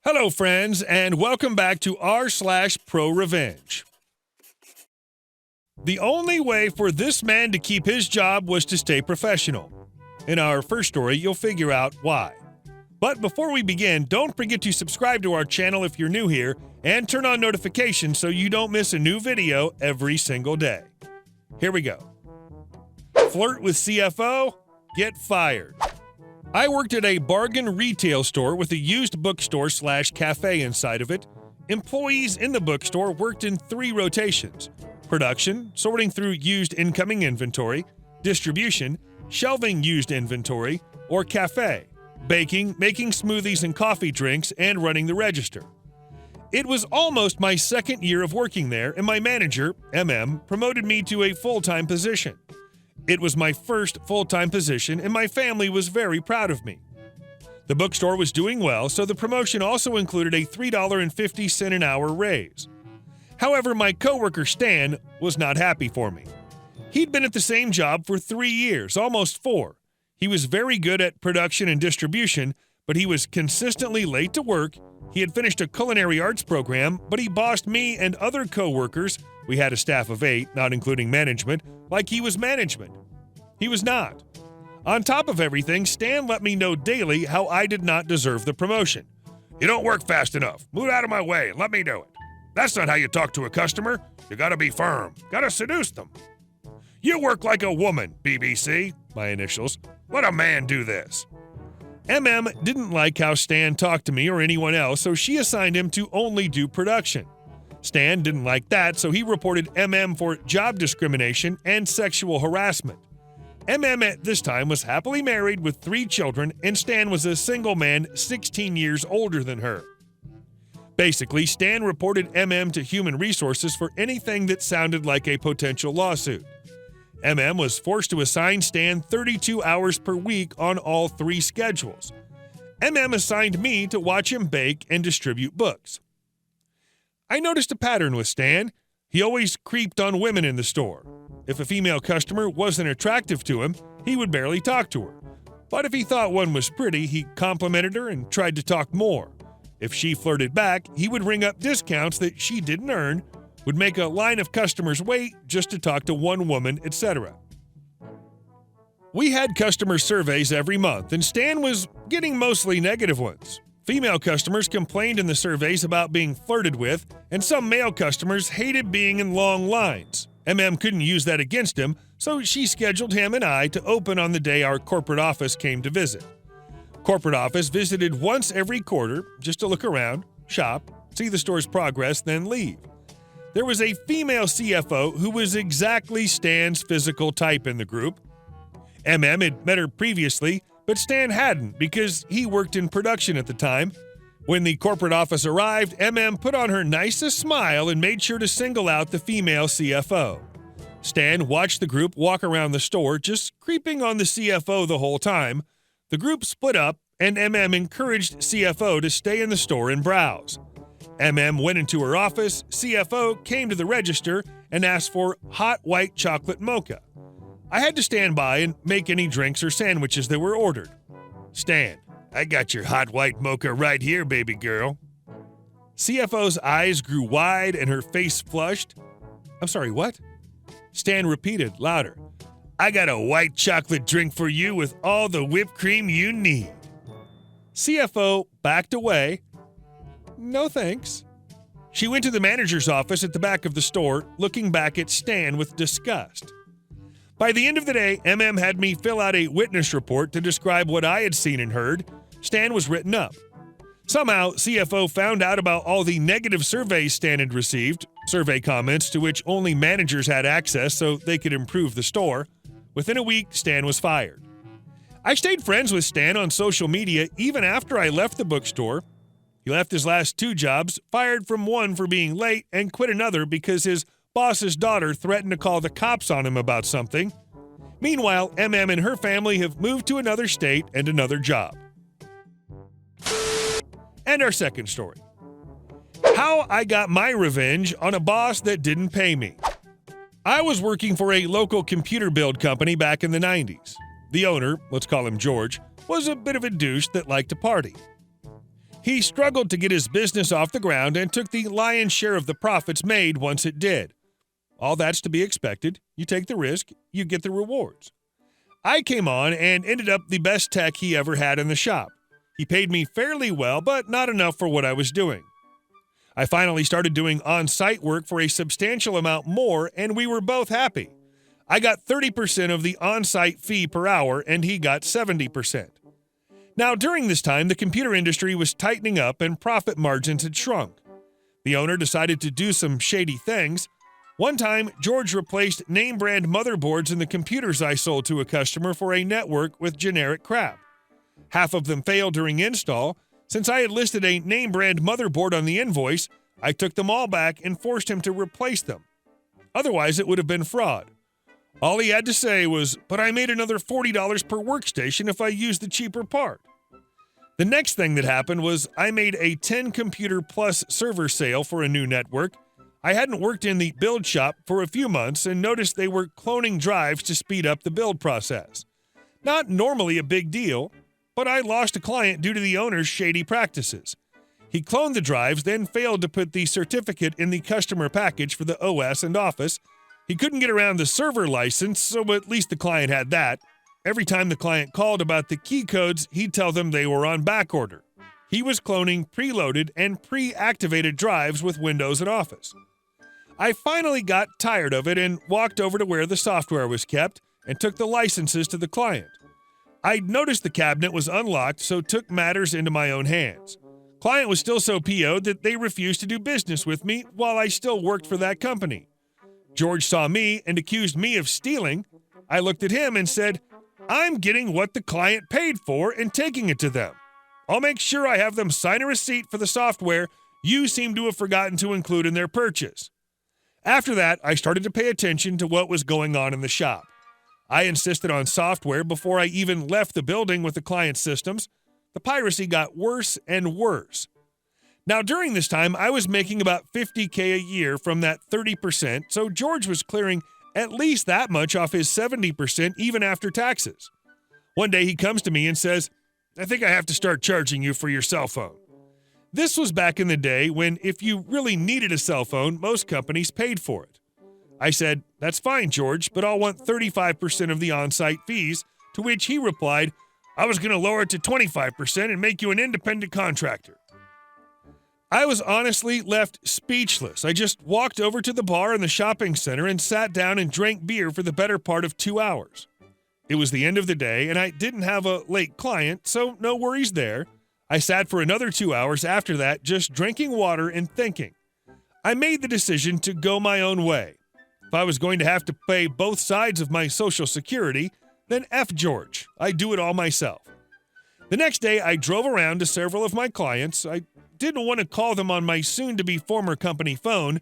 Hello, friends, and welcome back to r/ProRevenge. The only way for this man to keep his job was to stay professional. In our first story, you'll figure out why. But before we begin, don't forget to subscribe to our channel if you're new here, and turn on notifications so you don't miss a new video every single day. Here we go. Flirt with CFO? Get fired. I worked at a bargain retail store with a used bookstore/cafe inside of it. Employees in the bookstore worked in 3 rotations: production, sorting through used incoming inventory; distribution, shelving used inventory; or cafe, baking, making smoothies and coffee drinks, and running the register. It was almost my second year of working there, and my manager, MM, promoted me to a full-time position. It was my first full-time position, and my family was very proud of me. The bookstore was doing well, so the promotion also included a $3.50 an hour raise. However, my coworker Stan was not happy for me. He'd been at the same job for 3 years, almost 4. He was very good at production and distribution, but he was consistently late to work. He had finished a culinary arts program, but he bossed me and other coworkers, we had a staff of 8, not including management, like he was management. He was not. On top of everything, Stan let me know daily how I did not deserve the promotion. "You don't work fast enough. Move out of my way and let me do it. That's not how you talk to a customer. You gotta be firm. Gotta seduce them. You work like a woman, BBC," my initials. "Let a man do this." MM didn't like how Stan talked to me or anyone else, so she assigned him to only do production. Stan didn't like that, so he reported MM for job discrimination and sexual harassment. MM at this time was happily married with 3 children, and Stan was a single man 16 years older than her. Basically, Stan reported MM to Human Resources for anything that sounded like a potential lawsuit. MM was forced to assign Stan 32 hours per week on all 3 schedules. MM assigned me to watch him bake and distribute books. I noticed a pattern with Stan. He always creeped on women in the store. If a female customer wasn't attractive to him, he would barely talk to her. But if he thought one was pretty, he complimented her and tried to talk more. If she flirted back, he would ring up discounts that she didn't earn, would make a line of customers wait just to talk to one woman, etc. We had customer surveys every month, and Stan was getting mostly negative ones. Female customers complained in the surveys about being flirted with, and some male customers hated being in long lines. MM couldn't use that against him, so she scheduled him and I to open on the day our corporate office came to visit. Corporate office visited once every quarter, just to look around, shop, see the store's progress, then leave. There was a female CFO who was exactly Stan's physical type in the group. MM had met her previously, but Stan hadn't because he worked in production at the time. When the corporate office arrived, MM put on her nicest smile and made sure to single out the female CFO. Stan watched the group walk around the store, just creeping on the CFO the whole time. The group split up, and MM encouraged CFO to stay in the store and browse. MM went into her office, CFO came to the register, and asked for hot white chocolate mocha. I had to stand by and make any drinks or sandwiches that were ordered. "Stan, I got your hot white mocha right here, baby girl." CFO's eyes grew wide and her face flushed. "I'm sorry, what?" Stan repeated louder. "I got a white chocolate drink for you with all the whipped cream you need." CFO backed away. "No thanks." She went to the manager's office at the back of the store, looking back at Stan with disgust. By the end of the day, MM had me fill out a witness report to describe what I had seen and heard. Stan was written up. Somehow, CFO found out about all the negative surveys Stan had received, survey comments to which only managers had access so they could improve the store. Within a week, Stan was fired. I stayed friends with Stan on social media even after I left the bookstore. He left his last 2 jobs, fired from one for being late, and quit another because his boss's daughter threatened to call the cops on him about something. Meanwhile, MM and her family have moved to another state and another job. And our second story. How I got my revenge on a boss that didn't pay me. I was working for a local computer build company back in the 90s. The owner, let's call him George, was a bit of a douche that liked to party. He struggled to get his business off the ground and took the lion's share of the profits made once it did. All that's to be expected. You take the risk, you get the rewards. I came on and ended up the best tech he ever had in the shop. He paid me fairly well, but not enough for what I was doing. I finally started doing on-site work for a substantial amount more, and we were both happy. I got 30% of the on-site fee per hour, and he got 70%. Now, during this time, the computer industry was tightening up and profit margins had shrunk. The owner decided to do some shady things. One time, George replaced name-brand motherboards in the computers I sold to a customer for a network with generic crap. Half of them failed during install. Since I had listed a name-brand motherboard on the invoice, I took them all back and forced him to replace them. Otherwise, it would have been fraud. All he had to say was, "But I made another $40 per workstation if I used the cheaper part." The next thing that happened was I made a 10-computer-plus server sale for a new network. I hadn't worked in the build shop for a few months and noticed they were cloning drives to speed up the build process. Not normally a big deal, but I lost a client due to the owner's shady practices. He cloned the drives, then failed to put the certificate in the customer package for the OS and Office. He couldn't get around the server license, so at least the client had that. Every time the client called about the key codes, he'd tell them they were on back order. He was cloning preloaded and pre-activated drives with Windows and Office. I finally got tired of it and walked over to where the software was kept and took the licenses to the client. I'd noticed the cabinet was unlocked, so took matters into my own hands. Client was still so PO'd that they refused to do business with me while I still worked for that company. George saw me and accused me of stealing. I looked at him and said, "I'm getting what the client paid for and taking it to them. I'll make sure I have them sign a receipt for the software you seem to have forgotten to include in their purchase." After that, I started to pay attention to what was going on in the shop. I insisted on software before I even left the building with the client's systems. The piracy got worse and worse. Now, during this time, I was making about $50K a year from that 30%, so George was clearing at least that much off his 70% even after taxes. One day he comes to me and says, "I think I have to start charging you for your cell phone." This was back in the day when if you really needed a cell phone, most companies paid for it. I said, "That's fine, George, but I'll want 35% of the on-site fees," to which he replied, "I was going to lower it to 25% and make you an independent contractor." I was honestly left speechless. I just walked over to the bar in the shopping center and sat down and drank beer for the better part of 2 hours. It was the end of the day, and I didn't have a late client, so no worries there. I sat for another 2 hours after that, just drinking water and thinking. I made the decision to go my own way. If I was going to have to pay both sides of my Social Security, then F George. I do it all myself. The next day, I drove around to several of my clients. I didn't want to call them on my soon-to-be former company phone.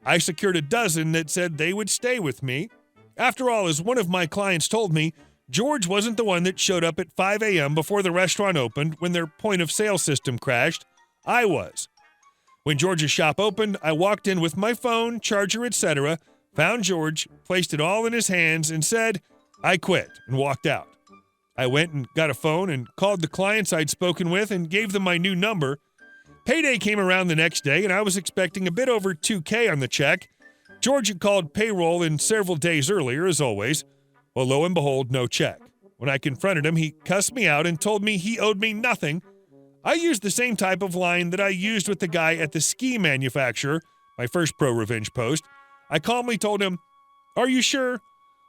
I secured a dozen that said they would stay with me. After all, as one of my clients told me, George wasn't the one that showed up at 5 a.m. before the restaurant opened when their point-of-sale system crashed. I was. When George's shop opened, I walked in with my phone, charger, etc., found George, placed it all in his hands, and said, "I quit," and walked out. I went and got a phone and called the clients I'd spoken with and gave them my new number. Payday came around the next day, and I was expecting a bit over $2K on the check. George had called payroll in several days earlier, as always. Well, lo and behold, no check. When I confronted him, he cussed me out and told me he owed me nothing. I used the same type of line that I used with the guy at the ski manufacturer, my first ProRevenge post. I calmly told him, "Are you sure?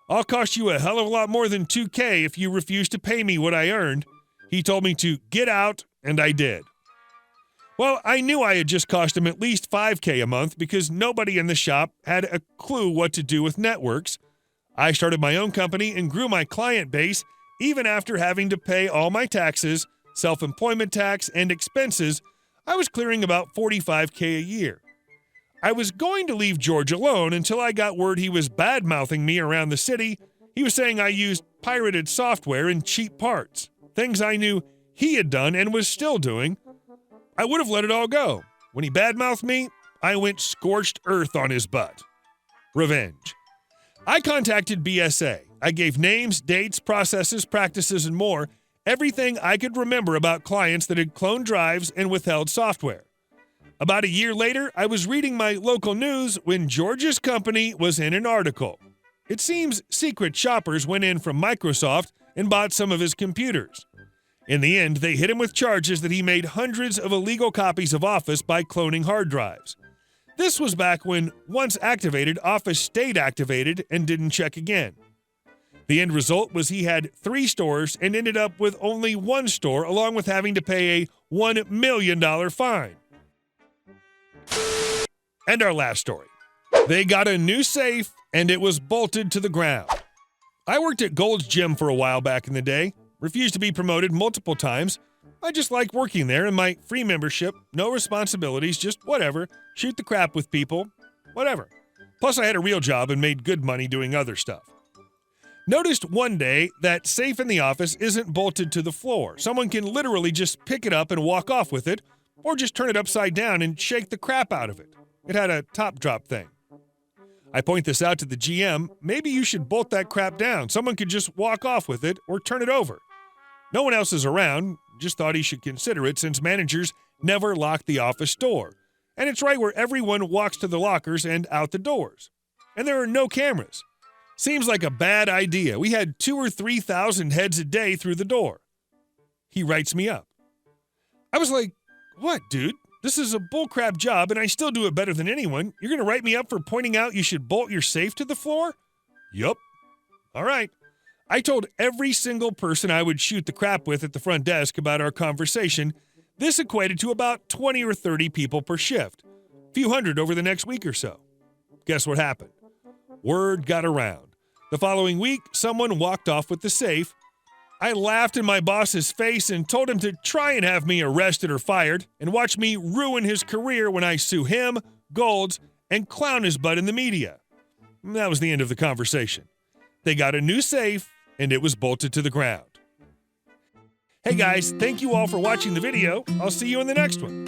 I'll cost you a hell of a lot more than $2K if you refuse to pay me what I earned." He told me to get out, and I did. Well, I knew I had just cost him at least $5K a month because nobody in the shop had a clue what to do with networks. I started my own company and grew my client base even after having to pay all my taxes, self-employment tax, and expenses. I was clearing about $45K a year. I was going to leave George alone until I got word he was bad-mouthing me around the city. He was saying I used pirated software and cheap parts, things I knew he had done and was still doing. I would have let it all go. When he badmouthed me, I went scorched earth on his butt. Revenge. I contacted BSA. I gave names, dates, processes, practices, and more, everything I could remember about clients that had cloned drives and withheld software. About a year later, I was reading my local news when George's company was in an article. It seems secret shoppers went in from Microsoft and bought some of his computers. In the end, they hit him with charges that he made hundreds of illegal copies of Office by cloning hard drives. This was back when, once activated, Office stayed activated and didn't check again. The end result was he had 3 stores and ended up with only 1 store, along with having to pay a $1 million fine. And our last story. They got a new safe, and it was bolted to the ground. I worked at Gold's Gym for a while back in the day. Refused to be promoted multiple times. I just liked working there, and my free membership, no responsibilities, just whatever, shoot the crap with people, whatever. Plus, I had a real job and made good money doing other stuff. Noticed one day that safe in the office isn't bolted to the floor. Someone can literally just pick it up and walk off with it, or just turn it upside down and shake the crap out of it. It had a top drop thing. I point this out to the GM. Maybe you should bolt that crap down. Someone could just walk off with it or turn it over. No one else is around. Just thought he should consider it since managers never lock the office door. And it's right where everyone walks to the lockers and out the doors. And there are no cameras. Seems like a bad idea. We had 2,000 or 3,000 heads a day through the door. He writes me up. I was like, what, dude? This is a bullcrap job, and I still do it better than anyone. You're going to write me up for pointing out you should bolt your safe to the floor? Yup. All right. I told every single person I would shoot the crap with at the front desk about our conversation. This equated to about 20 or 30 people per shift. A few hundred over the next week or so. Guess what happened? Word got around. The following week, someone walked off with the safe. I laughed in my boss's face and told him to try and have me arrested or fired and watch me ruin his career when I sue him, Golds, and clown his butt in the media. That was the end of the conversation. They got a new safe, and it was bolted to the ground. Hey guys, thank you all for watching the video. I'll see you in the next one.